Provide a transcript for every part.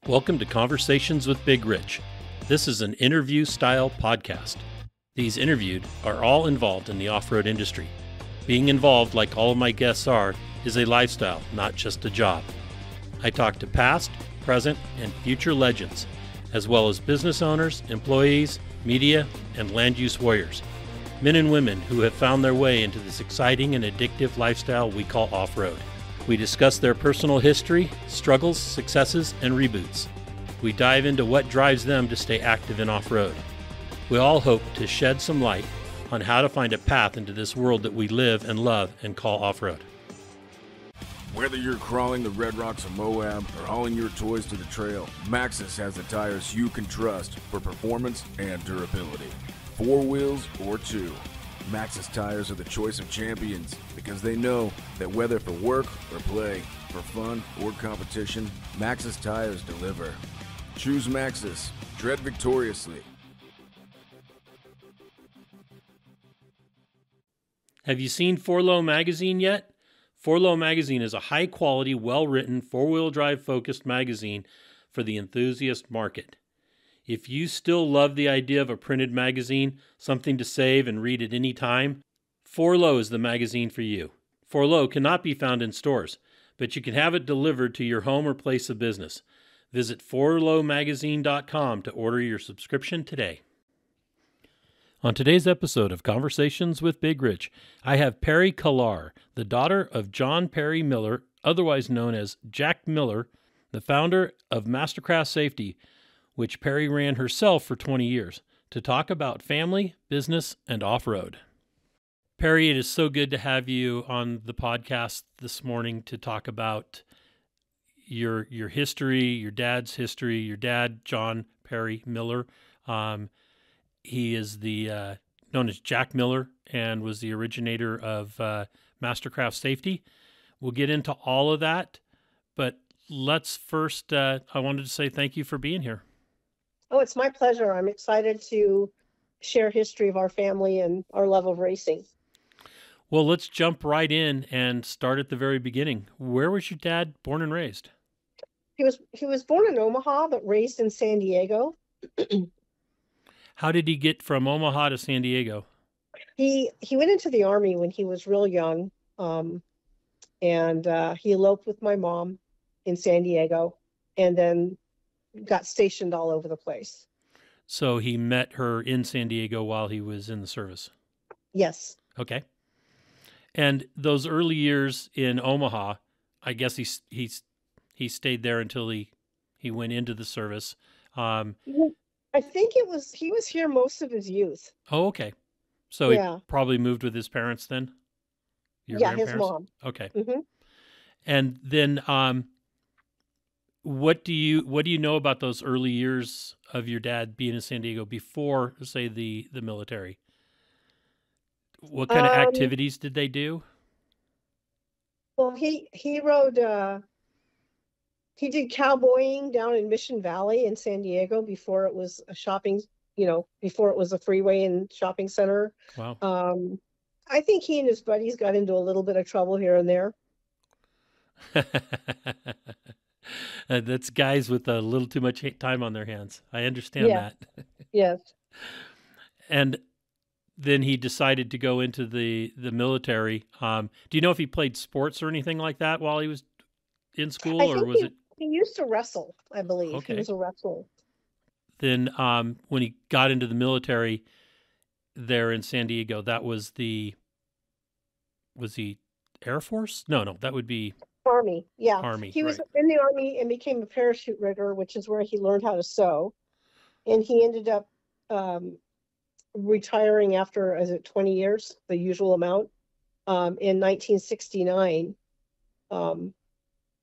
Welcome to Conversations with Big Rich. This is an interview-style podcast. These interviewed are all involved in the off-road industry. Being involved, like all of my guests are, is a lifestyle, not just a job. I talk to past, present, and future legends, as well as business owners, employees, media, and land use warriors, men and women who have found their way into this exciting and addictive lifestyle we call off-road. We discuss their personal history, struggles, successes, and reboots. We dive into what drives them to stay active in off-road. We all hope to shed some light on how to find a path into this world that we live and love and call off-road. Whether you're crawling the Red Rocks of Moab or hauling your toys to the trail, Maxxis has the tires you can trust for performance and durability. 4 wheels or 2. Maxxis tires are the choice of champions because they know that whether for work or play, for fun or competition, Maxxis tires deliver. Choose Maxxis. Tread victoriously. Have you seen 4Low magazine yet? 4Low magazine is a high-quality, well-written, four-wheel drive-focused magazine for the enthusiast market. If you still love the idea of a printed magazine, something to save and read at any time, 4Low is the magazine for you. 4Low cannot be found in stores, but you can have it delivered to your home or place of business. Visit 4lowmagazine.com to order your subscription today. On today's episode of Conversations with Big Rich, I have Peri Kalar, the daughter of John Perry Miller, otherwise known as Jack Miller, the founder of Mastercraft Safety, which Peri ran herself for 20 years, to talk about family, business, and off-road. Peri, it is so good to have you on the podcast this morning to talk about your history, your dad's history. Your dad, John Perry Miller, he is the known as Jack Miller and was the originator of Mastercraft Safety. We'll get into all of that, but let's first, I wanted to say thank you for being here. Oh, it's my pleasure. I'm excited to share history of our family and our love of racing. Well, let's jump right in and start at the very beginning. Where was your dad born and raised? He was born in Omaha, but raised in San Diego. How did he get from Omaha to San Diego? He went into the Army when he was real young, and he eloped with my mom in San Diego, and then got stationed all over the place. So he met her in San Diego while he was in the service? Yes. Okay. And those early years in Omaha, I guess he stayed there until he went into the service. I think he was here most of his youth. Oh, okay. So yeah. He probably moved with his parents then? His mom. Okay. Mm-hmm. And then what do you know about those early years of your dad being in San Diego before, say, the military? What kind of activities did they do? Well, he rode. He did cowboying down in Mission Valley in San Diego before it was a shopping. Before it was a freeway and shopping center. Wow. I think he and his buddies got into a little bit of trouble here and there. That's guys with a little too much time on their hands. I understand that. Yes. And then he decided to go into the military. Do you know if he played sports or anything like that while he was in school, or was it? He used to wrestle, I believe. Okay. He was a wrestler. Then when he got into the military there in San Diego, was the Air Force? No, that would be Army. Yeah. Army. He was right. in the Army and became a parachute rigger, which is where he learned how to sew. And he ended up retiring after, 20 years, the usual amount, in 1969.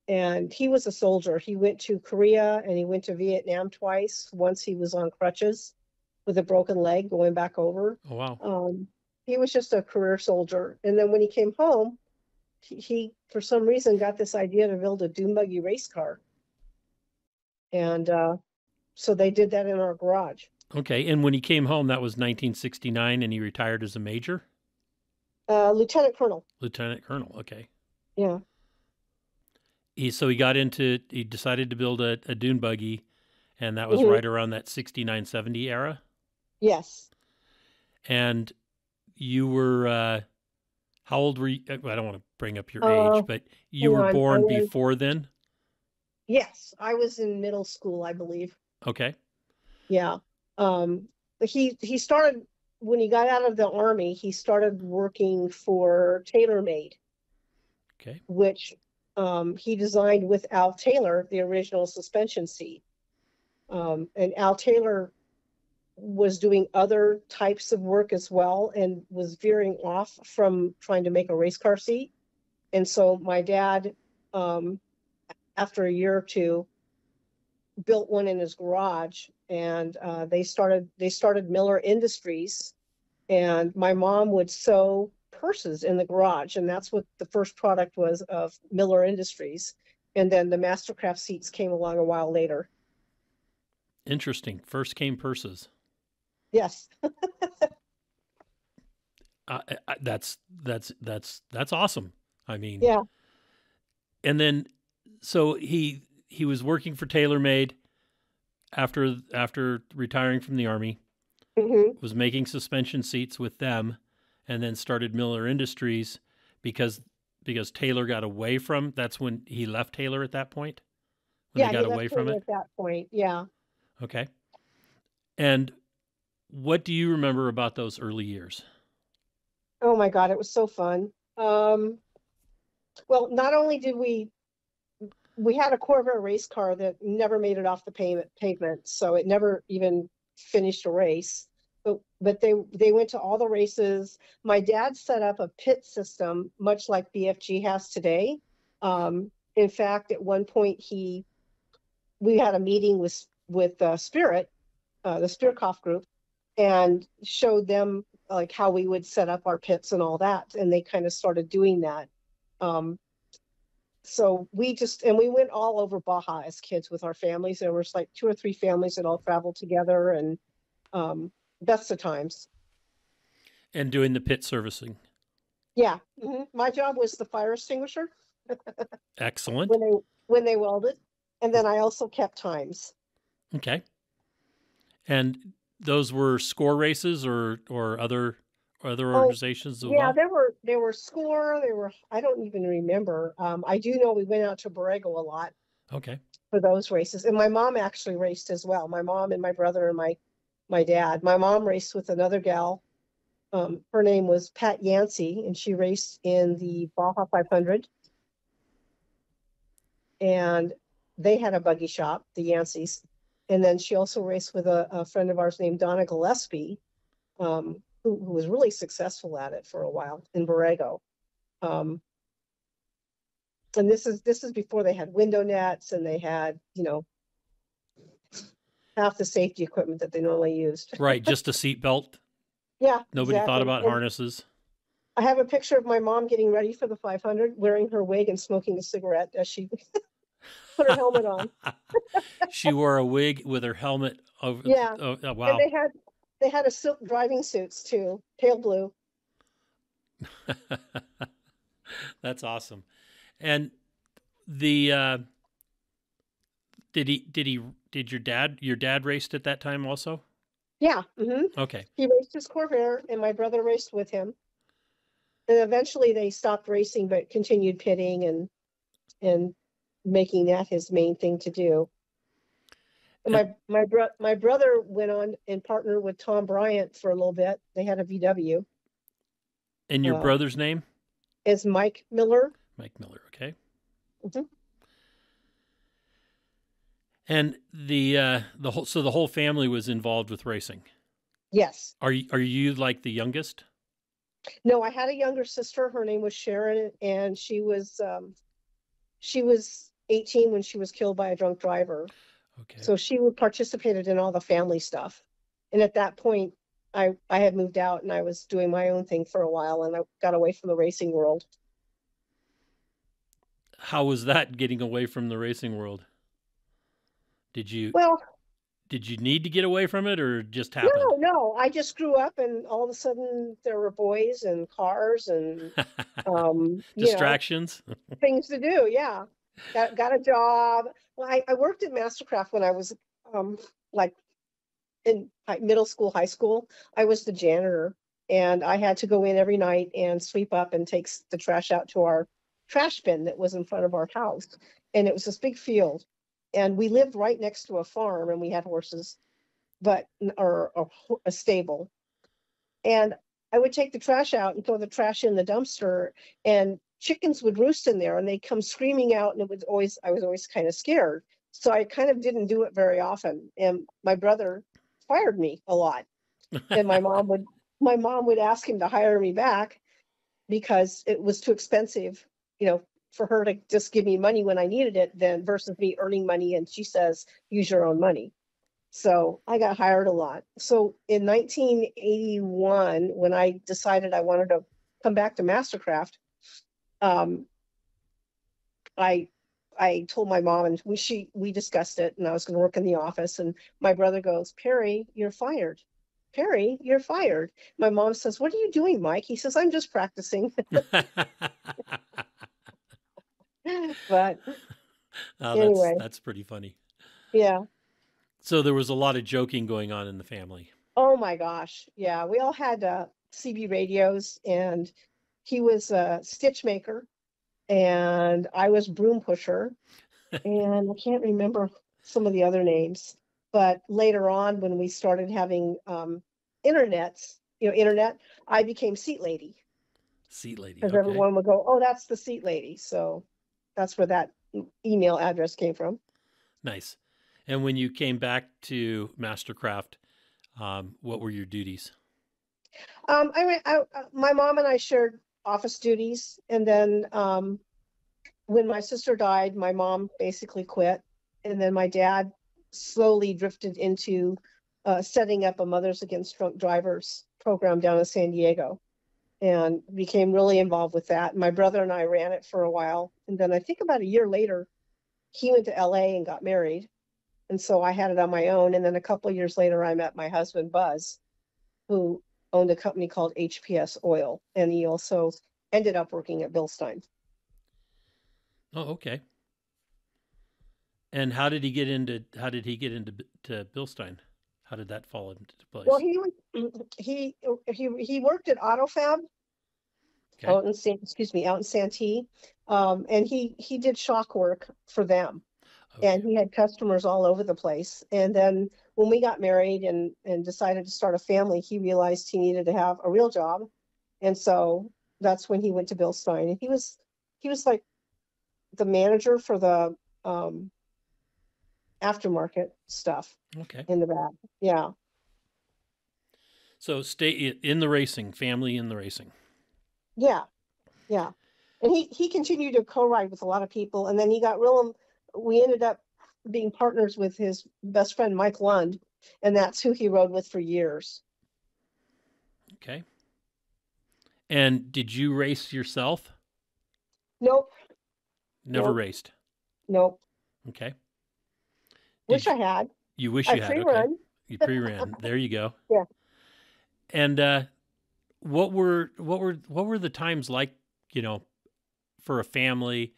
And he was a soldier. He went to Korea and he went to Vietnam twice. Once he was on crutches with a broken leg going back over. Oh, wow. He was just a career soldier. And then when he came home, he for some reason got this idea to build a dune buggy race car. And so they did that in our garage. Okay. And when he came home, that was 1969 and he retired as a major? Lieutenant colonel. Lieutenant colonel. Okay. Yeah. he decided to build a dune buggy, and that was Mhm. right around that 69-70 era. Yes. And you were, how old were you? I don't want to bring up your Uh, age, but you hang were on. born before then? Yes, I was in middle school, I believe. Okay. Yeah. But he started when he got out of the Army, he started working for TaylorMade, Okay. which he designed with Al Taylor, the original suspension seat. And Al Taylor was doing other types of work as well and was veering off from trying to make a race car seat. And so my dad, after a year or two, built one in his garage, and they started Miller Industries. And my mom would sew purses in the garage, and that's what the first product was of Miller Industries. And then the Mastercraft seats came along a while later. Interesting. First came purses. Yes. That's awesome. I mean, Yeah. And then, so he was working for TaylorMade after retiring from the Army. Mm-hmm. Was making suspension seats with them, and then started Miller Industries because Taylor got away from. That's when he left Taylor at that point. When they got away from it at that point. Yeah. Okay. And what do you remember about those early years? Oh my God, it was so fun. Well, not only did we had a Corvair race car that never made it off the pavement, so it never even finished a race. But they went to all the races. My dad set up a pit system, much like BFG has today. In fact, at one point we had a meeting with Spirit, the Spirkoff group, and showed them like how we would set up our pits and all that, and they kind of started doing that. So we went all over Baja as kids with our families. There was like 2 or 3 families that all traveled together, and that's the times. And doing the pit servicing. Yeah. Mm-hmm. My job was the fire extinguisher. Excellent. When they welded. And then I also kept times. Okay. And those were score races or other organizations as well? There were score, I don't even remember. I do know we went out to Borrego a lot. Okay. For those races. And my mom actually raced as well. My mom and my brother and my dad. My mom raced with another gal. Her name was Pat Yancey, and she raced in the Baja 500. And they had a buggy shop, the Yanceys. And then she also raced with a friend of ours named Donna Gillespie, who was really successful at it for a while in Borrego. And this is before they had window nets and they had, half the safety equipment that they normally used. Right, just a seat belt. Yeah. Nobody thought about harnesses. I have a picture of my mom getting ready for the 500, wearing her wig and smoking a cigarette as she put her helmet on. She wore a wig with her helmet over. Yeah. Oh, wow. And they had a silk driving suits too, pale blue. That's awesome. And the did your dad raced at that time also? Yeah. Mm-hmm. Okay. He raced his Corvair, and my brother raced with him. And eventually they stopped racing, but continued pitting and making that his main thing to do. And my brother went on and partnered with Tom Bryant for a little bit. They had a VW. And your brother's name is Mike Miller. Mike Miller. Okay. Mm-hmm. And the whole family was involved with racing. Yes. Are you like the youngest? No, I had a younger sister. Her name was Sharon, and she was 18 when she was killed by a drunk driver. Okay. So she participated in all the family stuff. And at that point, I had moved out and I was doing my own thing for a while, and I got away from the racing world. How was that, getting away from the racing world? Did you need to get away from it, or just happened? No. I just grew up, and all of a sudden there were boys and cars and distractions, things to do. Yeah. got a job. Well, I worked at Mastercraft when I was like in middle school, high school. I was the janitor, and I had to go in every night and sweep up and take the trash out to our trash bin that was in front of our house. And it was this big field, and we lived right next to a farm, and we had horses, or a stable. And I would take the trash out and throw the trash in the dumpster, and chickens would roost in there, and they'd come screaming out, and I was always kind of scared. So I kind of didn't do it very often. And my brother fired me a lot. And my mom would ask him to hire me back because it was too expensive, for her to just give me money when I needed it then versus me earning money. And she says, use your own money. So I got hired a lot. So in 1981, when I decided I wanted to come back to Mastercraft, I told my mom, and we discussed it, and I was going to work in the office. And my brother goes, Peri, you're fired. Peri, you're fired. My mom says, what are you doing, Mike? He says, I'm just practicing. But anyway, that's pretty funny. Yeah. So there was a lot of joking going on in the family. Oh my gosh. Yeah. We all had CB radios, and he was a stitch maker, and I was broom pusher, and I can't remember some of the other names. But later on, when we started having internet, I became seat lady. Seat lady. Because okay. Everyone would go, oh, that's the seat lady. So that's where that email address came from. Nice. And when you came back to Mastercraft, what were your duties? My mom and I shared office duties. And then when my sister died, my mom basically quit. And then my dad slowly drifted into setting up a Mothers Against Drunk Drivers program down in San Diego, and became really involved with that. My brother and I ran it for a while. And then I think about a year later, he went to LA and got married. And so I had it on my own. And then a couple of years later, I met my husband, Buzz, who owned a company called HPS Oil. And he also ended up working at Bilstein. Oh, okay. And how did he get into Bilstein? How did that fall into place? Well, he worked at AutoFab, okay. out in Santee. And he did shock work for them. Okay. And he had customers all over the place. And then when we got married and decided to start a family, he realized he needed to have a real job. And so that's when he went to Bilstein. And he was like the manager for the aftermarket stuff. Okay. In the back. Yeah. So stay in the racing, family in the racing. Yeah. Yeah. And he continued to co-ride with a lot of people. And then we ended up being partners with his best friend, Mike Lund. And that's who he rode with for years. Okay. And did you race yourself? Nope. Never raced? Nope. Okay. Wish I had. You wish you had. Pre-run. Okay. You pre-ran. There you go. Yeah. And what were the times like, for a family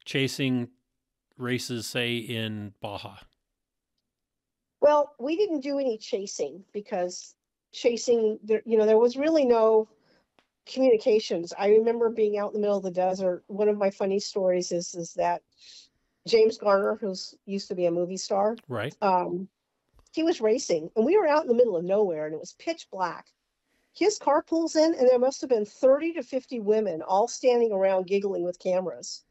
chasing races, say in Baja? Well, we didn't do any chasing because there was really no communications. I remember being out in the middle of the desert. One of my funny stories is that James Garner, who's used to be a movie star, right? He was racing, and we were out in the middle of nowhere, and it was pitch black. His car pulls in, and there must have been 30 to 50 women all standing around giggling with cameras,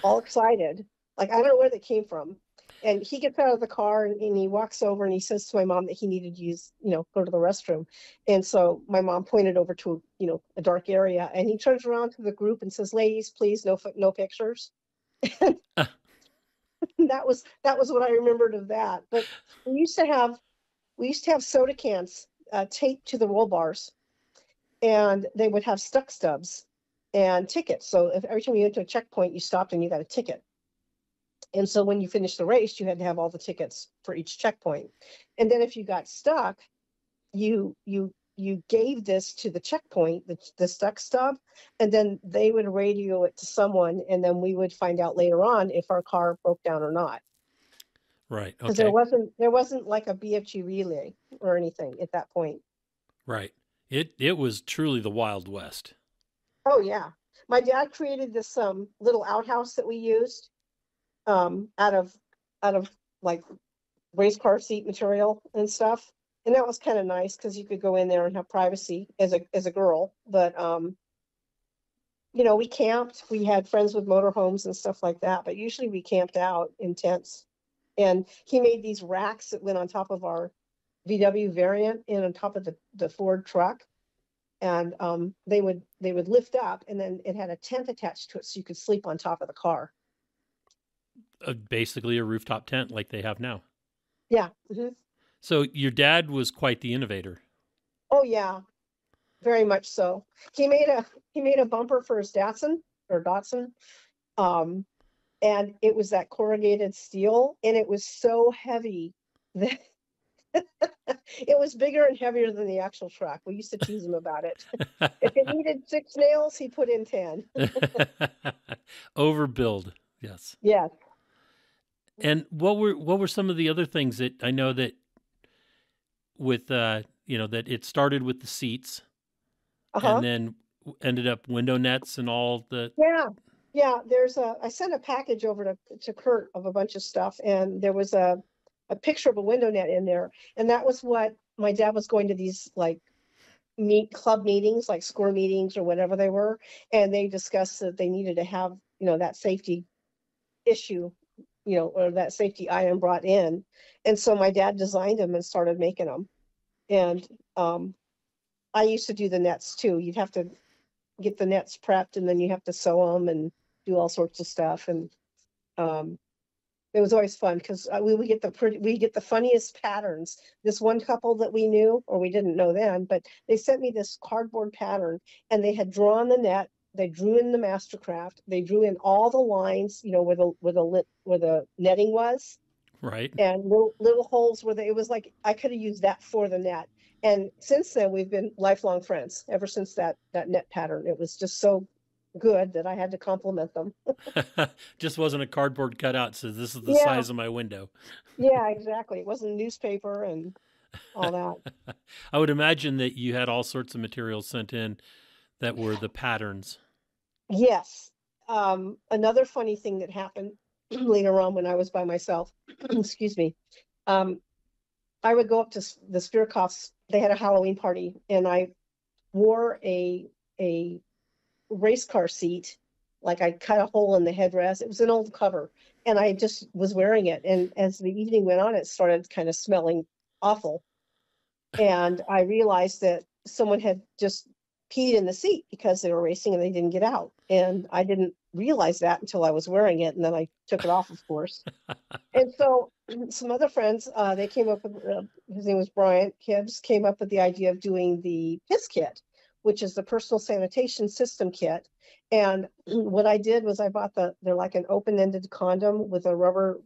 all excited. Like, I don't know where they came from. And he gets out of the car and he walks over and he says to my mom that he needed to go to the restroom. And so my mom pointed over to, a dark area, and he turns around to the group and says, ladies, please, no pictures. That was what I remembered of that. But we used to have soda cans taped to the roll bars, and they would have stubs and tickets. So if every time you went to a checkpoint, you stopped and you got a ticket. And so when you finished the race, you had to have all the tickets for each checkpoint. And then if you got stuck, you you gave this to the checkpoint, the stuck stub, and then they would radio it to someone, and then we would find out later on if our car broke down or not. Right. Because Okay. there wasn't like a BFG relay or anything at that point. Right. It was truly the Wild West. Oh yeah. My dad created this little outhouse that we used out of like race car seat material and stuff. And that was kind of nice because you could go in there and have privacy as a girl. But you know, we camped. We had friends with motorhomes and stuff like that, but usually we camped out in tents. And he made these racks that went on top of our VW variant and on top of the Ford truck. And they would lift up, and then it had a tent attached to it so you could sleep on top of the car. Basically a rooftop tent like they have now. Yeah. Mm-hmm. So your dad was quite the innovator. Oh yeah, very much so. He made a bumper for his Datsun, and it was that corrugated steel, and it was so heavy that it was bigger and heavier than the actual truck. We used to tease him about it. If it needed 6 nails, he put in 10. Overbuild, yes. Yes. And what were some of the other things that I know that with you know, that it started with the seats, and then ended up window nets and all the. Yeah. I sent a package over to Kurt of a bunch of stuff, and there was a picture of a window net in there, and that was what my dad was going to these like club meetings, like score meetings or whatever they were, and they discussed that they needed to have, you know, that safety issue, you know, or that safety item brought in. And so my dad designed them and started making them. And I used to do the nets too. You'd have to get the nets prepped, and then you have to sew them and do all sorts of stuff. And it was always fun because we get the funniest patterns. This one couple that we knew, or we didn't know then, but they sent me this cardboard pattern, and they had drawn the net. They drew in the Mastercraft. They drew in all the lines, you know, where the netting was, right, and little holes where it was like I could have used that for the net. And since then, we've been lifelong friends ever since that net pattern. It was just so good that I had to compliment them. Just wasn't a cardboard cutout, so this is the size of my window. Yeah, exactly. It wasn't newspaper and all that. I would imagine that you had all sorts of materials sent in that were the patterns. Yes. Another funny thing that happened later on when I was by myself, excuse me, I would go up to the Spirkoffs. They had a Halloween party, and I wore a race car seat. Like I cut a hole in the headrest. It was an old cover, and I just was wearing it. And as the evening went on, it started kind of smelling awful. And I realized that someone had just peed in the seat because they were racing and they didn't get out. And I didn't realize that until I was wearing it. And then I took it off, of course. And so some other friends, they came up with, his name was Brian Hibbs, came up with the idea of doing the PISS kit, which is the Personal Sanitation System kit. And what I did was I bought they're like an open-ended condom with a rubber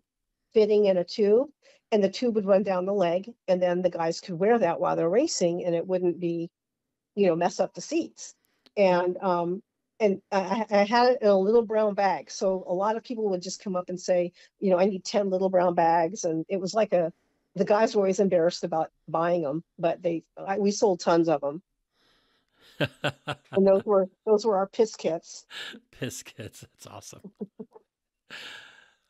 fitting and a tube, and the tube would run down the leg, and then the guys could wear that while they're racing, and it wouldn't be, you know, mess up the seats. And I had it in a little brown bag. So a lot of people would just come up and say, you know, I need 10 little brown bags. And it was like the guys were always embarrassed about buying them, but we sold tons of them. And those were our PISS kits. PISS kits. That's awesome.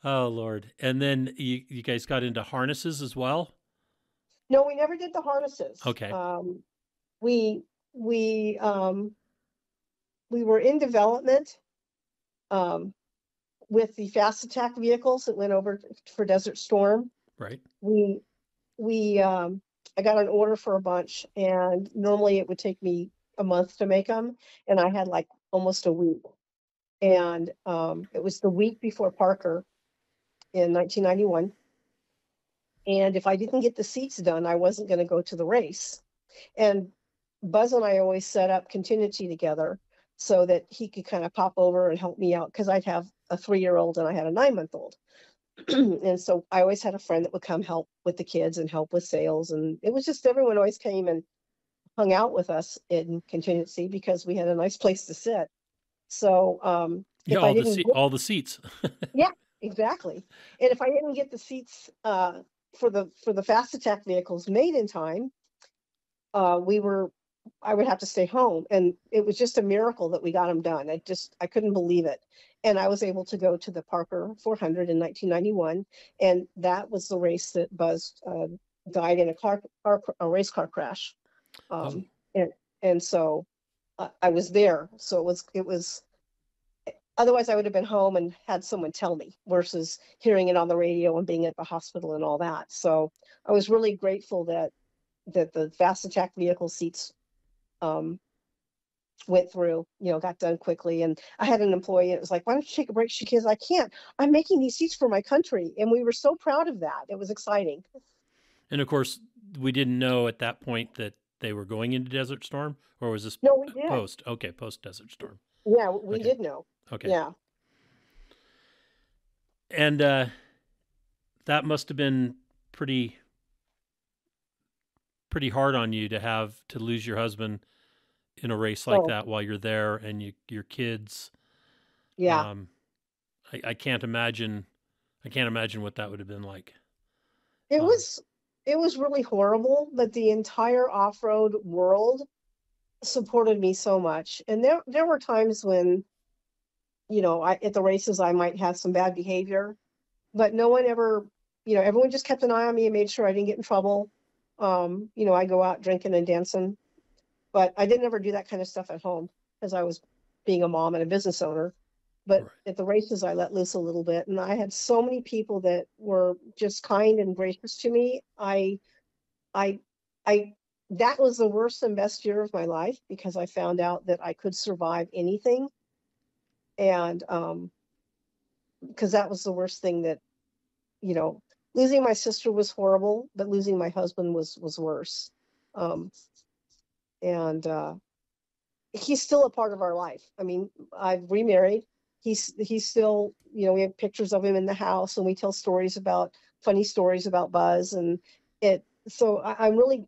Oh, Lord. And then you guys got into harnesses as well? No, we never did the harnesses. Okay. We were in development with the fast attack vehicles that went over for Desert Storm. Right. I got an order for a bunch, and normally it would take me a month to make them, and I had like almost a week. And it was the week before Parker in 1991. And if I didn't get the seats done, I wasn't going to go to the race. And Buzz and I always set up contingency together so that he could kind of pop over and help me out, because I'd have a 3-year-old and I had a 9-month-old. And so I always had a friend that would come help with the kids and help with sales. And it was just everyone always came and hung out with us in contingency because we had a nice place to sit. So Yeah, if I didn't get, all the seats. yeah, exactly. And if I didn't get the seats for the fast attack vehicles made in time, I would have to stay home. And it was just a miracle that we got them done. I couldn't believe it. And I was able to go to the Parker 400 in 1991. And that was the race that Buzz died in a race car crash. Oh. And so I was there. So it was, otherwise I would have been home and had someone tell me versus hearing it on the radio and being at the hospital and all that. So I was really grateful that the fast attack vehicle seats went through, got done quickly. And I had an employee, it was like, why don't you take a break? She goes, I can't. I'm making these seats for my country. And we were so proud of that. It was exciting. And of course, we didn't know at that point that they were going into Desert Storm, or was this No, we did. post? Okay, post Desert Storm. Yeah, we did know. Okay. Yeah. And that must have been pretty hard on you to lose your husband in a race like that while you're there, and your kids. Yeah. I can't imagine what that would have been like. It was really horrible, but the entire off-road world supported me so much. And there were times when, at the races, I might have some bad behavior, but no one ever, everyone just kept an eye on me and made sure I didn't get in trouble. I go out drinking and dancing, but I didn't ever do that kind of stuff at home because I was being a mom and a business owner. But Right. At the races, I let loose a little bit, and I had so many people that were just kind and gracious to me. That was the worst and best year of my life because I found out that I could survive anything. And because that was the worst thing that, losing my sister was horrible, but losing my husband was worse. And he's still a part of our life. I mean, I've remarried. He's still, we have pictures of him in the house, and we tell funny stories about Buzz, and it. So I'm really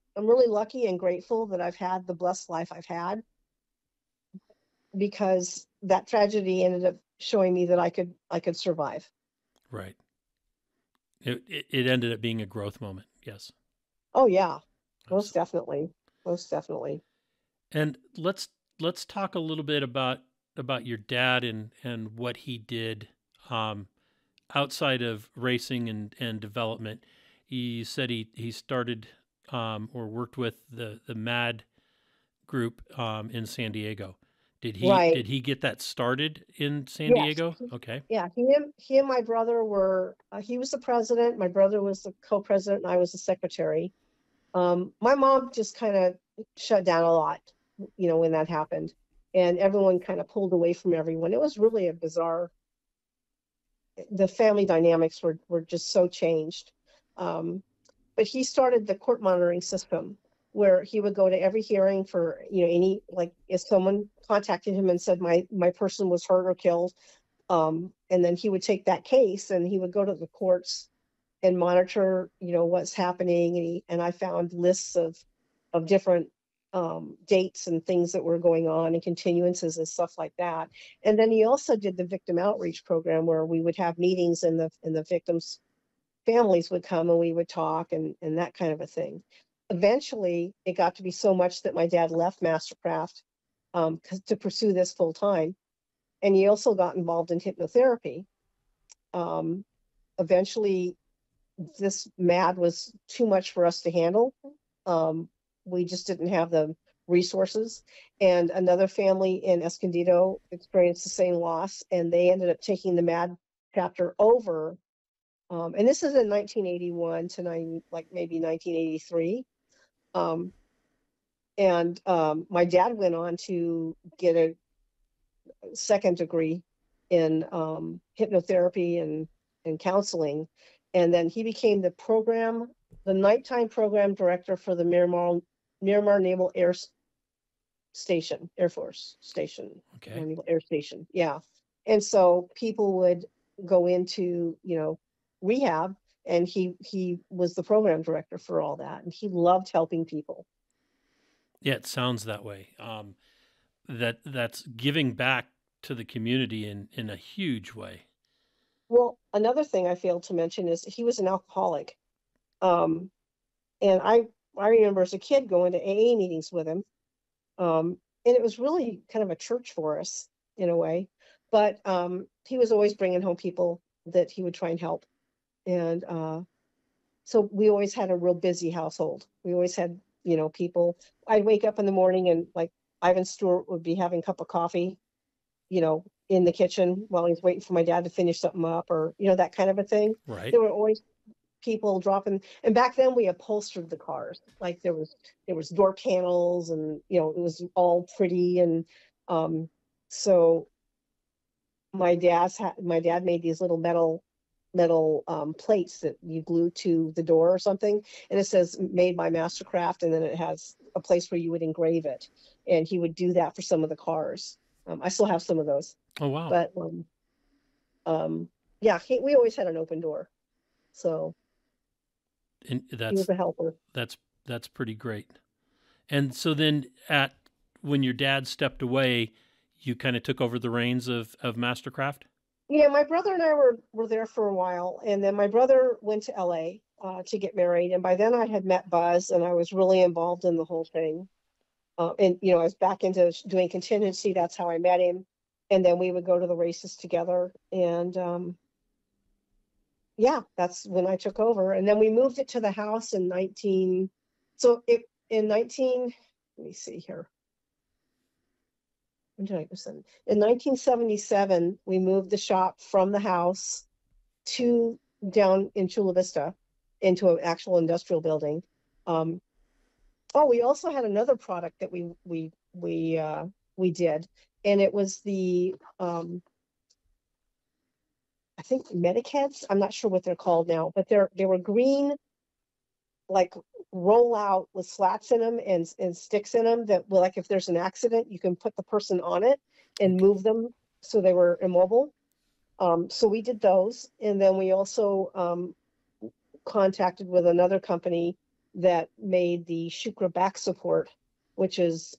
lucky and grateful that I've had the blessed life I've had, because that tragedy ended up showing me that I could survive. Right. It ended up being a growth moment. Yes. Oh yeah, most definitely. And let's talk a little bit about your dad and what he did outside of racing and development. He said he started or worked with the MAD group in San Diego. Did he get that started in San Diego? Okay. Yeah, he and my brother were. He was the president. My brother was the co-president, and I was the secretary. My mom just kind of shut down a lot, when that happened, and everyone kind of pulled away from everyone. It was really a bizarre. The family dynamics were just so changed. But he started the court monitoring system, where he would go to every hearing for, if someone contacted him and said my person was hurt or killed, and then he would take that case and he would go to the courts and monitor, what's happening. And I found lists of different dates and things that were going on and continuances and stuff like that. And then he also did the victim outreach program, where we would have meetings and the victims' families would come and we would talk and that kind of a thing. Eventually, it got to be so much that my dad left Mastercraft to pursue this full time. And he also got involved in hypnotherapy. Eventually, this MAD was too much for us to handle. We just didn't have the resources. And another family in Escondido experienced the same loss, and they ended up taking the MAD chapter over. And this is in 1981 to maybe 1983. My dad went on to get a second degree in hypnotherapy and counseling. And then he became the nighttime program director for the Miramar Naval Air Force Station. Okay. Naval Air Station. Yeah. And so people would go into, rehab, and he was the program director for all that. And he loved helping people. Yeah, it sounds that way. That's giving back to the community in a huge way. Well, another thing I failed to mention is he was an alcoholic. Um, and I remember as a kid going to AA meetings with him. And it was really kind of a church for us in a way. But he was always bringing home people that he would try and help. And so we always had a real busy household. We always had, people. I'd wake up in the morning and like Ivan Stewart would be having a cup of coffee, in the kitchen while he's waiting for my dad to finish something up, or, that kind of a thing. Right. There were always people dropping, and back then we upholstered the cars. Like there was door panels, and it was all pretty. And so my dad made these little metal plates that you glue to the door or something, and it says made by Mastercraft, and then it has a place where you would engrave it, and he would do that for some of the cars. I still have some of those. Oh, wow. But yeah, we always had an open door, so and he was a helper. That's pretty great. And so then when your dad stepped away, you kind of took over the reins of Mastercraft? Yeah, my brother and I were there for a while, and then my brother went to LA to get married, and by then I had met Buzz, and I was really involved in the whole thing. And I was back into doing contingency. That's how I met him, and then we would go to the races together. And yeah, that's when I took over, and then we moved it to the house in 19. So in 19. Let me see here. In 1977, we moved the shop from the house to down in Chula Vista into an actual industrial building. We also had another product that we did, and it was the I think Medicads. I'm not sure what they're called now, but they were green, like roll out with slats in them and sticks in them that, like, if there's an accident, you can put the person on it and move them so they were immobile. So we did those, and then we also contacted with another company that made the Shukra back support, which is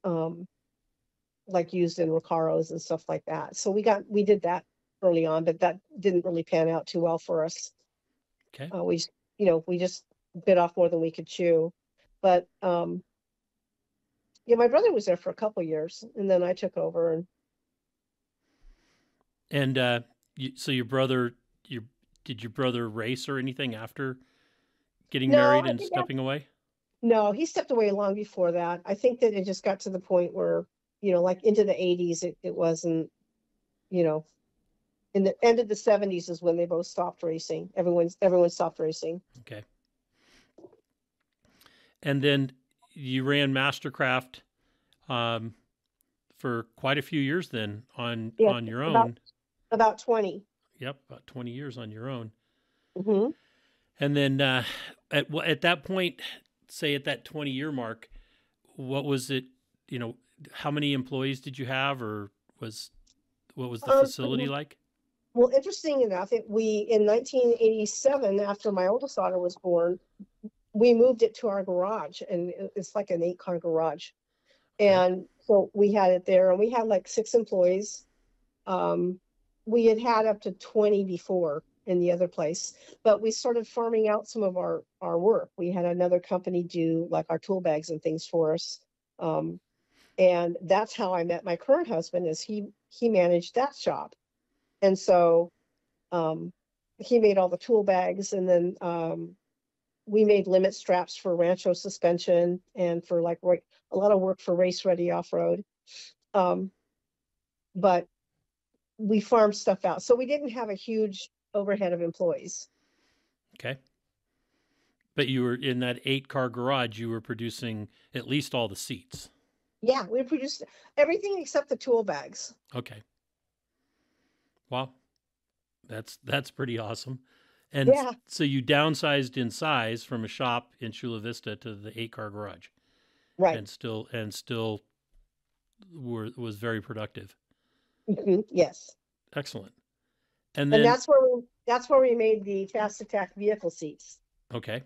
like used in Recaros and stuff like that. So we did that early on, but that didn't really pan out too well for us. Okay. We just bit off more than we could chew. But yeah, my brother was there for a couple years, and then I took over. And so your brother, did your brother race or anything after getting married and stepping away? No, he stepped away long before that. I think that it just got to the point where, like into the 80s, it wasn't, in the end of the 70s is when they both stopped racing. Everyone stopped racing. Okay. And then you ran Mastercraft for quite a few years then on your own. About 20. Yep, about 20 years on your own. Mm-hmm. And then at that point, say at that 20-year mark, what was it, how many employees did you have, or what was the facility like? Well, interesting enough, in 1987, after my oldest daughter was born, we moved it to our garage, and it's like an 8-car garage. And so we had it there, and we had like 6 employees. We had up to 20 before in the other place, but we started farming out some of our work. We had another company do like our tool bags and things for us. And that's how I met my current husband, is he managed that shop. And so he made all the tool bags, and then we made limit straps for Rancho suspension and for like a lot of work for race ready off-road. But we farmed stuff out. So we didn't have a huge overhead of employees. Okay. But you were in that 8-car garage, you were producing at least all the seats. Yeah, we produced everything except the tool bags. Okay. Wow. That's pretty awesome. And so you downsized in size from a shop in Chula Vista to the 8-car garage. Right. And still was very productive. Mm-hmm. Yes. Excellent. And then that's where we made the fast attack vehicle seats. Okay.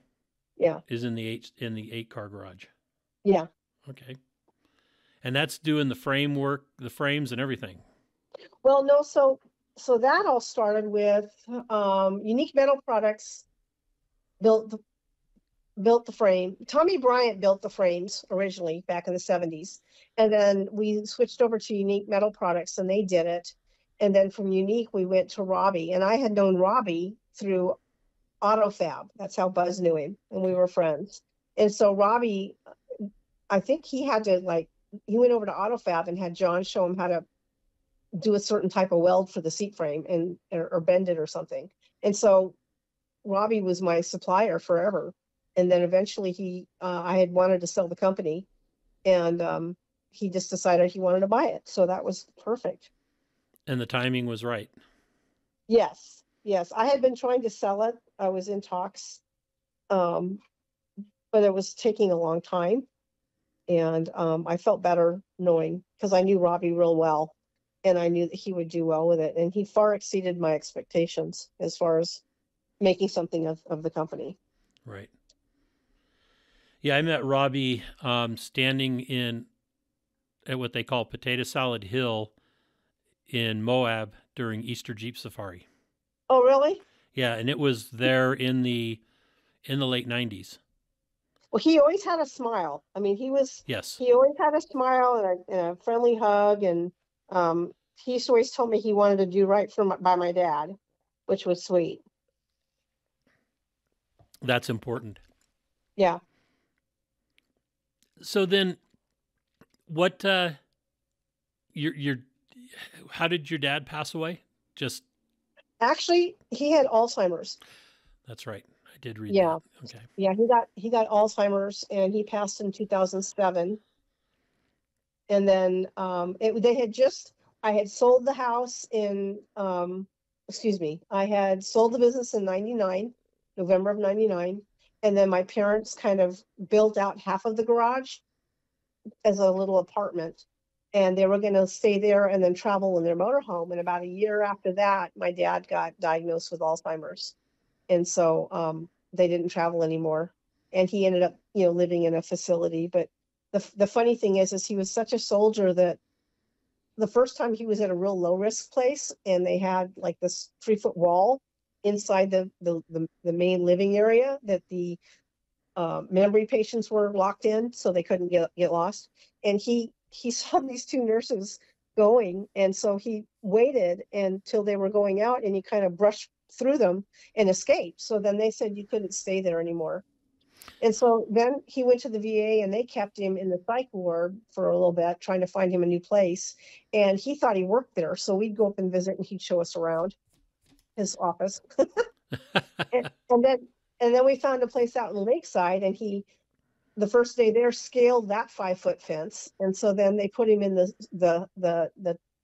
Yeah. Is in the 8-car garage. Yeah. Okay. And that's doing the framework, the frames and everything. Well, no, so that all started with Unique Metal Products built the frame. Tommy Bryant built the frames originally back in the 70s. And then we switched over to Unique Metal Products and they did it. And then from Unique, we went to Robbie. And I had known Robbie through AutoFab. That's how Buzz knew him. And we were friends. And so Robbie, I think he went over to AutoFab and had John show him how to do a certain type of weld for the seat frame or bend it or something. And so Robbie was my supplier forever. And then eventually I had wanted to sell the company and he just decided he wanted to buy it. So that was perfect. And the timing was right. Yes. I had been trying to sell it. I was in talks, but it was taking a long time. And I felt better knowing, because I knew Robbie real well and I knew that he would do well with it. And he far exceeded my expectations as far as making something of the company. Right. Yeah, I met Robbie standing at what they call Potato Salad Hill in Moab during Easter Jeep Safari. Oh, really? Yeah, and it was there in the late 90s. Well, he always had a smile. I mean, he always had a smile and a friendly hug. And he used to always tell me he wanted to do right by my dad, which was sweet. That's important. Yeah. So then what, how did your dad pass away? Actually, he had Alzheimer's. That's right. I did read that. Okay. Yeah, he got Alzheimer's and he passed in 2007. And then I had sold the house I had sold the business in 99, November of 99. And then my parents kind of built out half of the garage as a little apartment. And they were going to stay there and then travel in their motorhome. And about a year after that, my dad got diagnosed with Alzheimer's. And so they didn't travel anymore. And he ended up, living in a facility. But the funny thing is he was such a soldier that the first time he was at a real low risk place and they had like this 3-foot wall inside the main living area that the memory patients were locked in so they couldn't get lost. And he saw these two nurses going. And so he waited until they were going out and he kind of brushed through them and escaped. So then they said you couldn't stay there anymore. And so then he went to the VA and they kept him in the psych ward for a little bit, trying to find him a new place. And he thought he worked there. So we'd go up and visit and he'd show us around his office. and then we found a place out in Lakeside and the first day there scaled that 5-foot fence. And so then they put him in the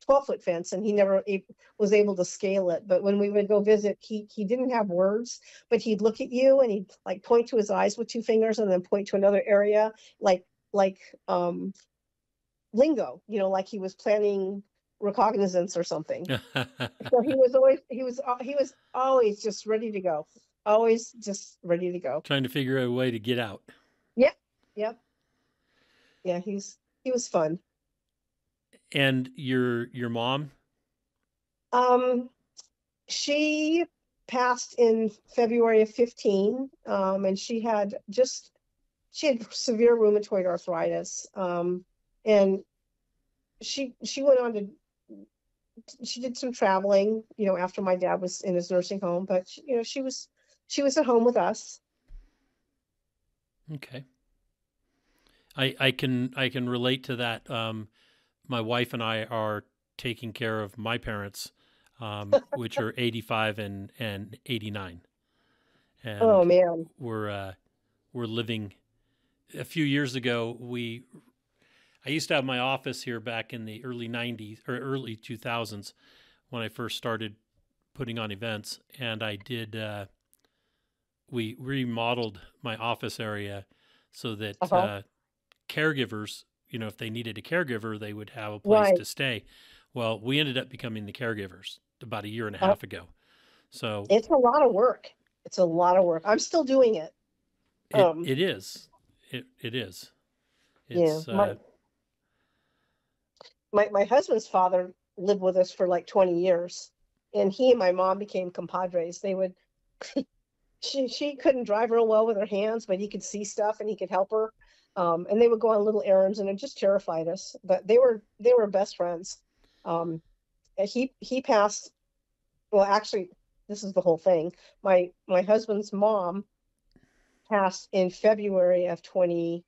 12-foot fence and he never was able to scale it. But when we would go visit, he didn't have words, but he'd look at you and he'd like point to his eyes with 2 fingers and then point to another area like lingo, like he was planning recognizance or something. So he was always just ready to go. Always just ready to go. Trying to figure out a way to get out. Yep. Yeah, he was fun. And your mom? She passed in February of 15, and she had severe rheumatoid arthritis. And she went on she did some traveling, after my dad was in his nursing home, but she was at home with us. Okay. I can relate to that. My wife and I are taking care of my parents, which are 85 and 89. And oh man, we're living. A few years ago, I used to have my office here back in the early 90s or early 2000s when I first started putting on events, and I did. We remodeled my office area so that caregivers, if they needed a caregiver, they would have a place to stay. Well, we ended up becoming the caregivers about a year and a half ago. So it's a lot of work. I'm still doing it. It is. It is. It's, my husband's father lived with us for like 20 years, and he and my mom became compadres. They would she couldn't drive real well with her hands, but he could see stuff and he could help her. And they would go on little errands, and it just terrified us. But they were best friends. And he passed. Well, actually, this is the whole thing. My husband's mom passed in February of 22,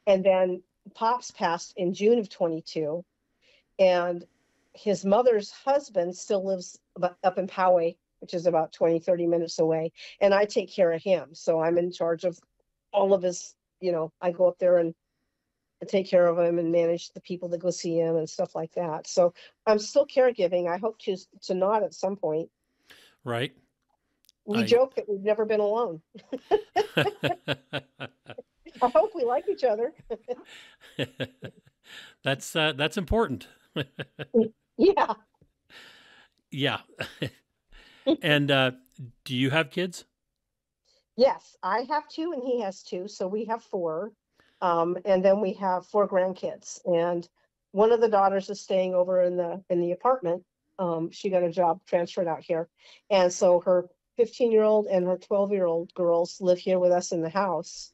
and then Pops passed in June of 22, and his mother's husband still lives up in Poway, which is about 20-30 minutes away, and I take care of him. So I'm in charge of all of his, I go up there and take care of him and manage the people that go see him and stuff like that. So I'm still caregiving. I hope to not at some point. Right. We joke that we've never been alone. I hope we like each other. That's important. Yeah. Yeah. And do you have kids? Yes, I have 2 and he has 2, so we have 4. And then we have 4 grandkids, and one of the daughters is staying over in the apartment. She got a job transferred out here, and so her 15-year-old and her 12-year-old girls live here with us in the house,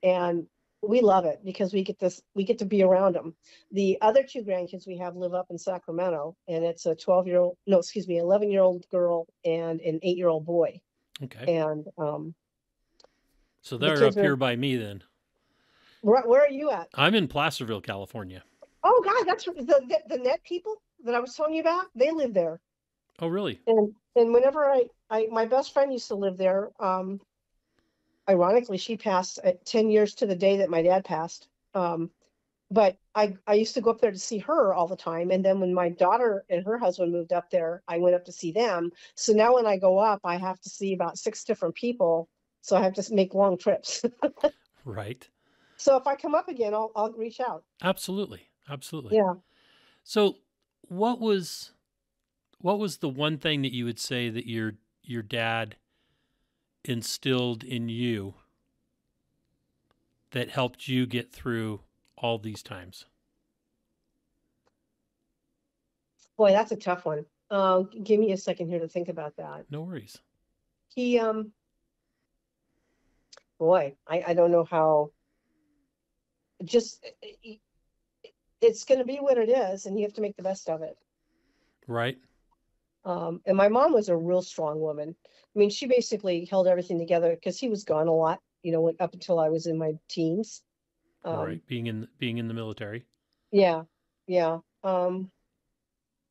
and we love it because we get to be around them. The other 2 grandkids we have live up in Sacramento, and it's a 11-year-old girl and an 8-year-old boy. Okay. And so they're up here by me then. Where are you at? I'm in Placerville, California. Oh God, that's the net people that I was telling you about. They live there. Oh, really? And whenever my best friend used to live there. Ironically, she passed 10 years to the day that my dad passed. But I used to go up there to see her all the time. And then when my daughter and her husband moved up there, I went up to see them. So now when I go up, I have to see about 6 different people. So I have to make long trips. Right. So if I come up again, I'll reach out. Absolutely. Absolutely. Yeah. So what was the one thing that you would say that your dad instilled in you that helped you get through all these times? Boy, that's a tough one. Give me a second here to think about that. No worries. He, boy, I don't know how. Just, it's going to be what it is, and you have to make the best of it. Right. And my mom was a real strong woman. I mean, she basically held everything together because he was gone a lot, up until I was in my teens. Right. Being in the military. Yeah. Yeah.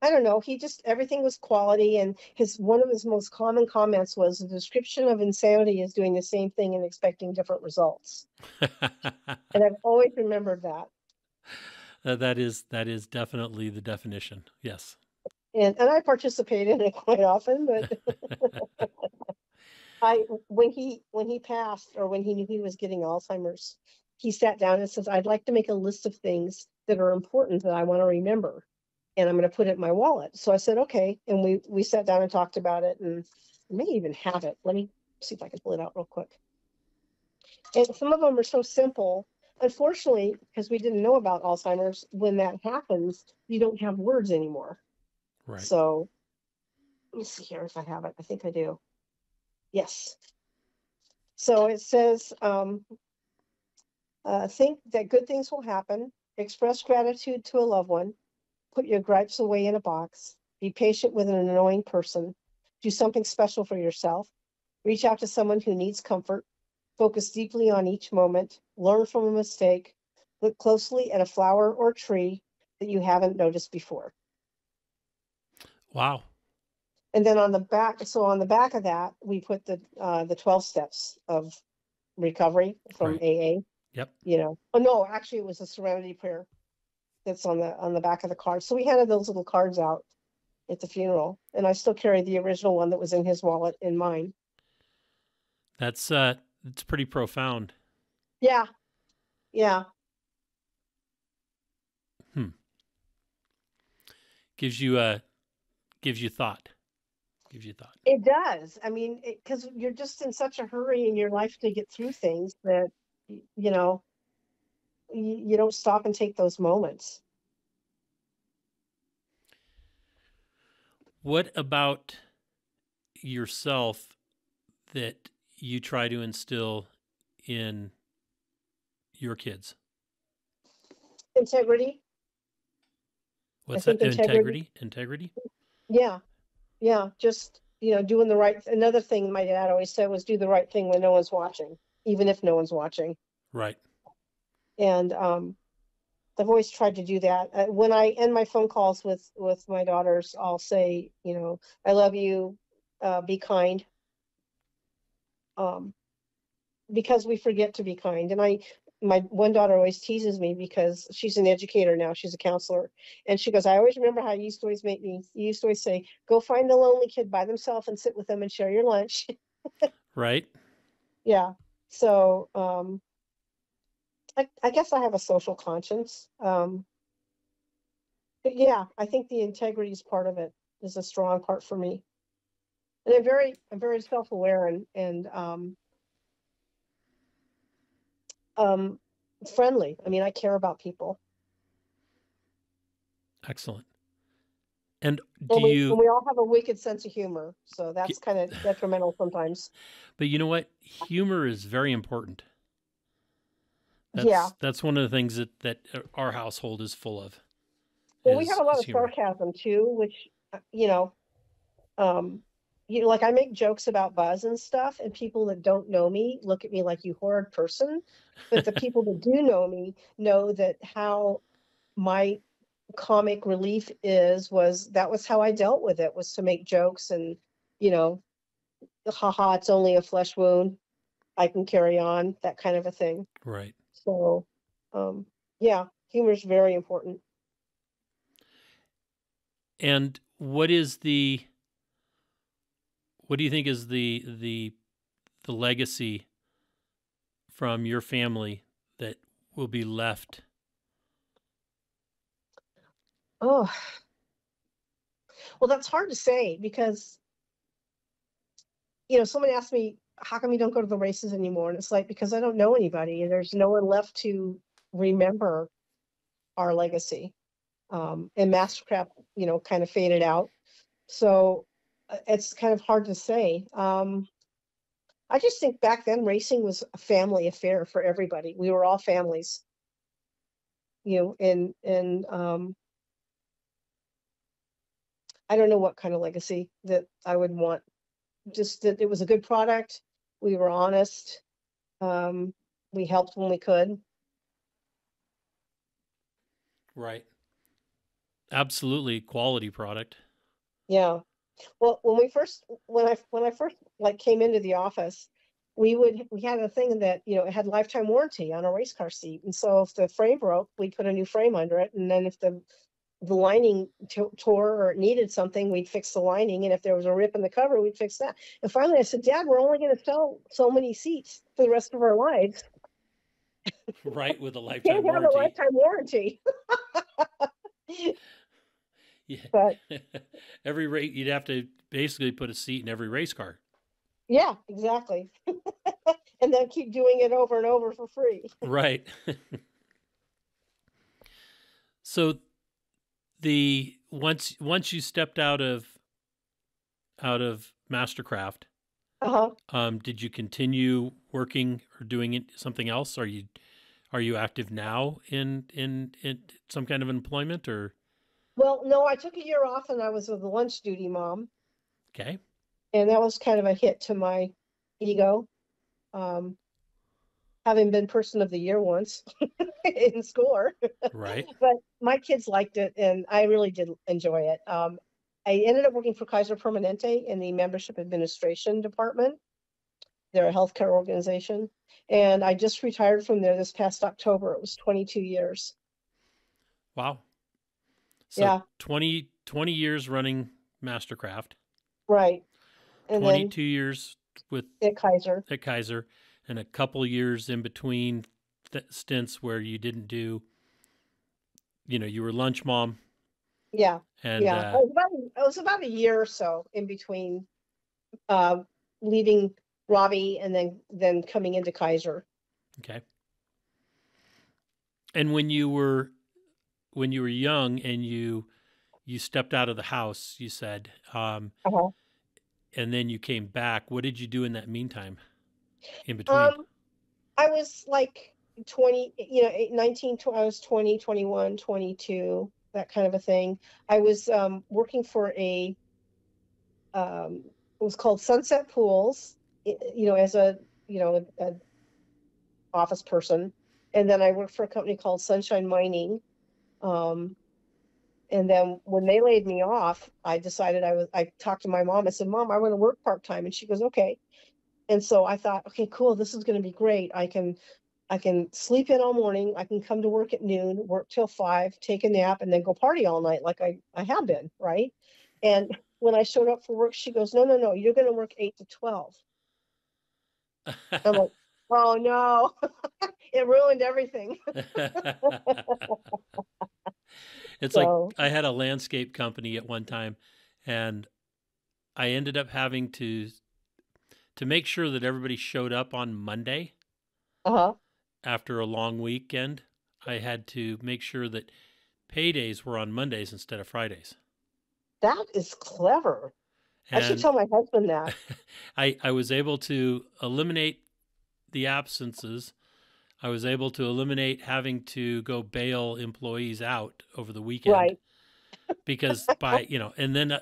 I don't know. Everything was quality. And one of his most common comments was, the description of insanity is doing the same thing and expecting different results. And I've always remembered that. That is definitely the definition. Yes. And I participate in it quite often, but when he passed, or when he knew he was getting Alzheimer's, he sat down and says, I'd like to make a list of things that are important that I want to remember, and I'm going to put it in my wallet. So I said, okay. And we sat down and talked about it, and I may even have it. Let me see if I can pull it out real quick. And some of them are so simple. Unfortunately, because we didn't know about Alzheimer's, when that happens, you don't have words anymore. Right. So let me see here if I have it. I think I do. Yes. So it says, think that good things will happen. Express gratitude to a loved one. Put your gripes away in a box. Be patient with an annoying person. Do something special for yourself. Reach out to someone who needs comfort. Focus deeply on each moment. Learn from a mistake. Look closely at a flower or tree that you haven't noticed before. Wow. And then on the back of that, we put the 12 steps of recovery from Right. AA. Yep. Oh no, actually it was a serenity prayer that's on the back of the card. So we handed those little cards out at the funeral, and I still carry the original one that was in his wallet in mine. It's pretty profound. Yeah. Yeah. Gives you thought. It does. I mean, because you're just in such a hurry in your life to get through things that, you don't stop and take those moments. What about yourself that you try to instill in your kids? Integrity. What's I that? think integrity. Integrity? Yeah. Yeah. Just, doing the right. Another thing my dad always said was do the right thing when no one's watching, even if no one's watching. Right. And I've always tried to do that. When I end my phone calls with my daughters, I'll say, I love you, be kind. Because we forget to be kind. And my one daughter always teases me because she's an educator now. She's a counselor. And she goes, I always remember how you used to always you used to always say, go find the lonely kid by themselves and sit with them and share your lunch. Right. Yeah. So, I guess I have a social conscience. But yeah, I think the integrity is part of it, is a strong part for me. And I'm very self-aware and friendly. I mean, I care about people. Excellent. And And we all have a wicked sense of humor, so that's kind of detrimental sometimes. But you know what? Humor is very important. Yeah. That's one of the things that our household is full of. Well, we have a lot of sarcasm too, which, like I make jokes about Buzz and stuff, and people that don't know me look at me like, you horrid person. But the people that do know me know that how my comic relief that was how I dealt with it, was to make jokes and, haha, it's only a flesh wound, I can carry on, that kind of a thing. Right. So, yeah, humor is very important. And what do you think is the legacy from your family that will be left? Oh, well, that's hard to say because, someone asked me, how come you don't go to the races anymore? And it's like, because I don't know anybody and there's no one left to remember our legacy. And Mastercraft, kind of faded out. So it's kind of hard to say. I just think back then racing was a family affair for everybody. We were all families, and I don't know what kind of legacy that I would want. Just that it was a good product. We were honest. We helped when we could. Right. Absolutely quality product. Yeah. Well, when I first like came into the office, we had a thing that, it had lifetime warranty on a race car seat. And so if the frame broke, we'd put a new frame under it. And then if the lining tore or it needed something, we'd fix the lining. And if there was a rip in the cover, we'd fix that. And finally I said, Dad, we're only going to sell so many seats for the rest of our lives. Right. With a lifetime warranty. Can't have a lifetime warranty. Yeah. But every race, you'd have to basically put a seat in every race car. Yeah, exactly. And then keep doing it over and over for free. Right. So once you stepped out of Mastercraft, did you continue working or doing something else? Are you active now in some kind of employment or? Well, no, I took a year off and I was with a lunch duty mom. Okay. And that was kind of a hit to my ego. Having been person of the year once in SCORE. Right. But my kids liked it and I really did enjoy it. I ended up working for Kaiser Permanente in the membership administration department. They're a healthcare organization. And I just retired from there this past October. It was 22 years. Wow. So yeah. 20 years running Mastercraft. Right. And 22 years at Kaiser. And a couple years in between stints where you didn't do, you were lunch mom. Yeah. And yeah. It was about a year or so in between leaving Robbie and then coming into Kaiser. Okay. And when you were young and you stepped out of the house, you said, Uh-huh. and then you came back. What did you do in that meantime, in between? Um, I was like 20, 19, I was 20, 21, 22, that kind of a thing. I was working for it was called Sunset Pools, as a office person. And then I worked for a company called Sunshine Mining. Um, and then when they laid me off, I decided I talked to my mom. I said, Mom, I want to work part-time. And she goes, okay. And so I thought, okay, cool. This is going to be great. I can sleep in all morning. I can come to work at noon, work till 5, take a nap, and then go party all night like I have been, right? And when I showed up for work, she goes, no, no, no, you're going to work 8 to 12. I'm like, oh no, it ruined everything. It's like So, I had a landscape company at one time, and I ended up having to make sure that everybody showed up on Monday uh-huh. after a long weekend. I had to make sure that paydays were on Mondays instead of Fridays. That is clever. I should And tell my husband that. I was able to eliminate the absences. I was able to eliminate having to go bail employees out over the weekend Right. because and then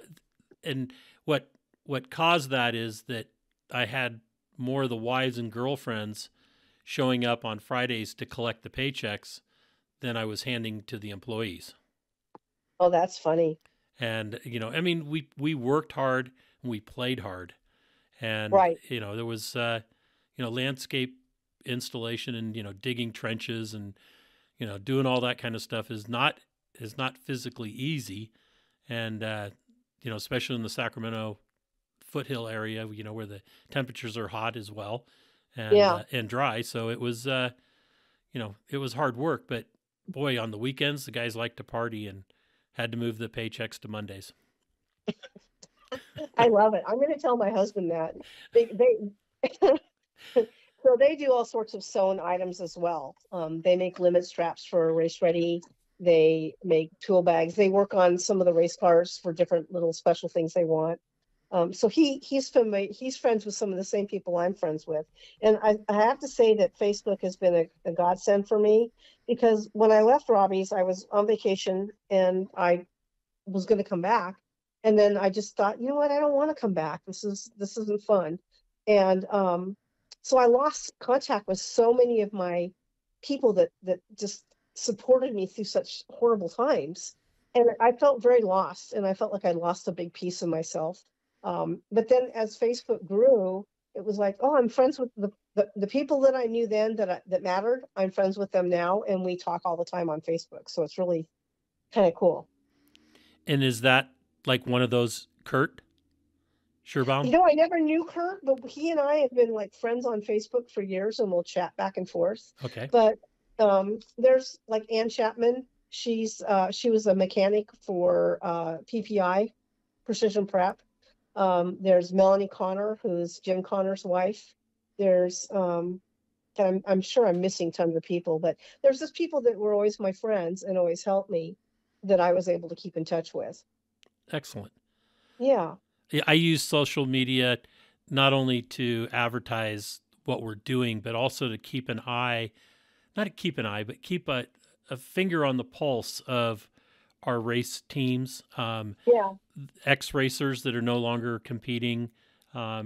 and what caused that is that I had more of the wives and girlfriends showing up on Fridays to collect the paychecks than I was handing to the employees. Oh, that's funny. And I mean, we worked hard and we played hard, and Right. there was landscape installation and digging trenches and doing all that kind of stuff is not physically easy, and especially in the Sacramento foothill area, where the temperatures are hot as well, Yeah. and dry. So it was it was hard work, but boy, on the weekends the guys liked to party and had to move the paychecks to Mondays. I love it. I'm going to tell my husband that. They so they do all sorts of sewn items as well. They make limit straps for Race Ready. They make tool bags. They work on some of the race cars for different little special things they want. So he's friends with some of the same people I'm friends with. And I have to say that Facebook has been a godsend for me, because when I left Robbie's, I was on vacation and I was going to come back. And then I just thought, you know what, I don't want to come back. This isn't fun. And so I lost contact with so many of my people that just supported me through such horrible times. And I felt very lost, and I felt like I lost a big piece of myself. But then as Facebook grew, it was like, oh, I'm friends with the people that I knew then that mattered. I'm friends with them now, and we talk all the time on Facebook. So it's really kind of cool. And is that like one of those Kurt Sherbaum? I never knew Kurt, but he and I have been like friends on Facebook for years, and we'll chat back and forth. Okay. But there's like Ann Chapman. She was a mechanic for PPI, Precision Prep. There's Melanie Connor, who's Jim Connor's wife. There's and I'm sure I'm missing tons of people, but there's just people that were always my friends and always helped me, that I was able to keep in touch with. Excellent. Yeah. I use social media not only to advertise what we're doing, but also to keep an eye, not to keep an eye, but keep a finger on the pulse of our race teams, Yeah. ex-racers that are no longer competing. I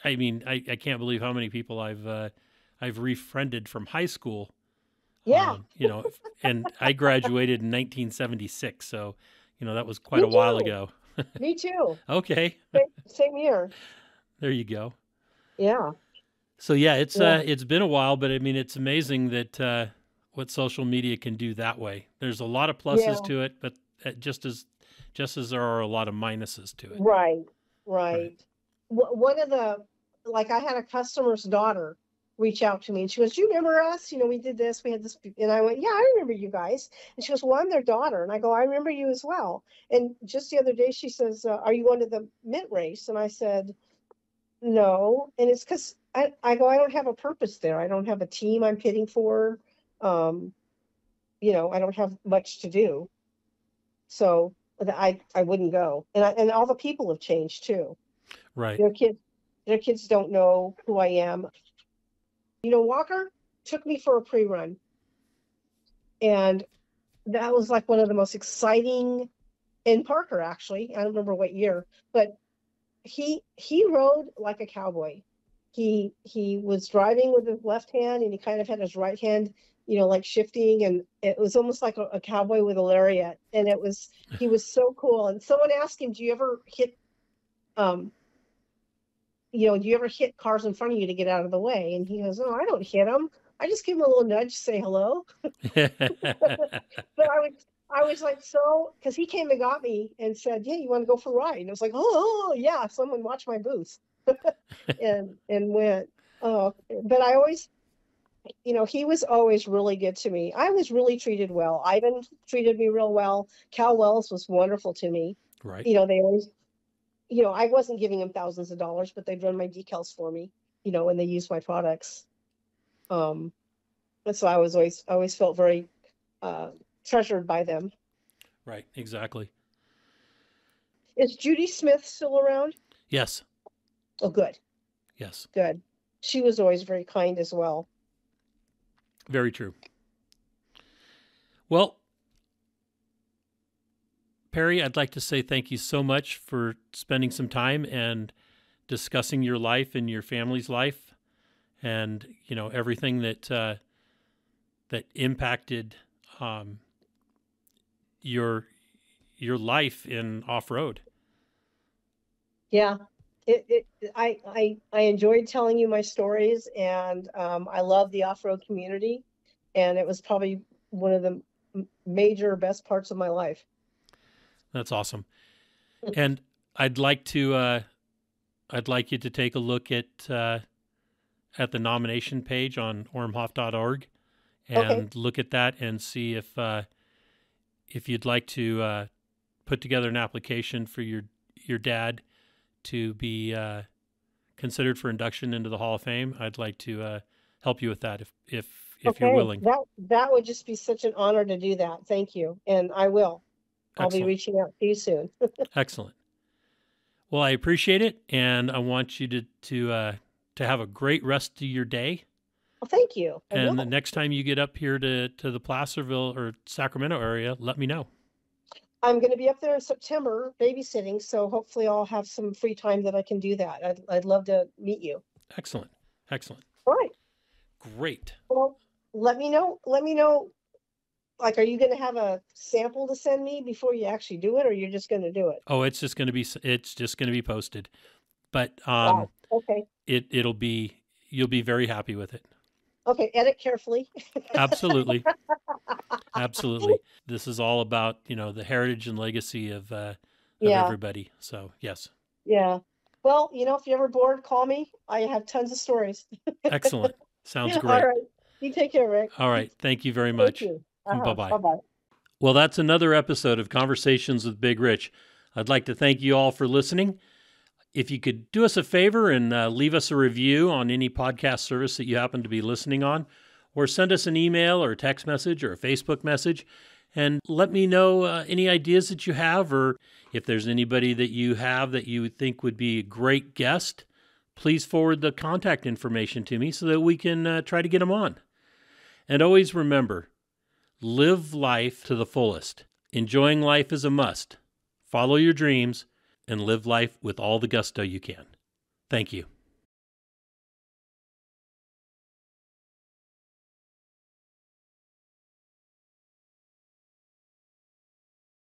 mean, I can't believe how many people I've refriended from high school. Yeah. And I graduated in 1976, so that was quite Me a while too. ago. Me too. Okay, Same year. there you go. Yeah. So yeah, Yeah. it's been a while, but I mean, it's amazing that what social media can do that way. There's a lot of pluses Yeah. to it, but just as there are a lot of minuses to it. Right. Right. One of I had a customer's daughter reach out to me, and she goes, "Do you remember us? We did this, we had this." And I went, "Yeah, I remember you guys." And she goes, "Well, I'm their daughter." And I go, "I remember you as well." And just the other day, she says, "Are you going to the mint race?" And I said, "No." And it's because I go, I don't have a purpose there. I don't have a team I'm pitting for. I don't have much to do. So I wouldn't go. And all the people have changed too. Right. Their kids don't know who I am. Walker took me for a pre-run. And that was like one of the most exciting, in Parker, actually. I don't remember what year, but he rode like a cowboy. He was driving with his left hand, and he kind of had his right hand, like shifting, and it was almost like a cowboy with a lariat. And he was so cool. And someone asked him, do you ever hit cars in front of you to get out of the way? And he goes, oh, I don't hit them. I just give him a little nudge, say hello. But I was like, so, because he came and got me and said, yeah, you want to go for a ride? And I was like, oh yeah, someone watch my booth. and went. But I always, he was always really good to me. I was really treated well. Ivan treated me real well. Cal Wells was wonderful to me. Right. They always, I wasn't giving them thousands of dollars, but they'd run my decals for me, and they used my products. And so I always felt very treasured by them. Right, exactly. Is Judy Smith still around? Yes. Oh, good. Yes. Good. She was always very kind as well. Very true. Well, Peri, I'd like to say thank you so much for spending some time and discussing your life and your family's life, and everything that impacted your life in off-road. Yeah, I enjoyed telling you my stories, and I love the off-road community, and it was probably one of the major best parts of my life. That's awesome. And I'd like you to take a look at the nomination page on ormhof.org and look at that and see if you'd like to put together an application for your dad to be considered for induction into the Hall of Fame. I'd like to help you with that if you're willing. That would just be such an honor to do that. Thank you, and I will. I'll be reaching out to you soon. Excellent. Well, I appreciate it, and I want you to have a great rest of your day. Well, thank you. And the next time you get up here to the Placerville or Sacramento area, let me know. I'm going to be up there in September babysitting, so hopefully I'll have some free time that I can do that. I'd love to meet you. Excellent. All right. Great. Well, let me know. Like, are you going to have a sample to send me before you actually do it, or you're just going to do it? Oh, it's just going to be posted. But okay. You'll be very happy with it. Okay, edit carefully. Absolutely. Absolutely. This is all about, the heritage and legacy of everybody. So, yes. Yeah. Well, if you're ever bored, call me. I have tons of stories. Excellent. Sounds great. All right. You take care, Rick. All right. Thank you very much. Thank you. Bye-bye. Bye-bye. Well, that's another episode of Conversations with Big Rich. I'd like to thank you all for listening. If you could do us a favor and leave us a review on any podcast service that you happen to be listening on, or send us an email or a text message or a Facebook message, and let me know any ideas that you have, or if there's anybody that you have that you think would be a great guest, please forward the contact information to me so that we can try to get them on. And always remember, live life to the fullest. Enjoying life is a must. Follow your dreams and live life with all the gusto you can. Thank you.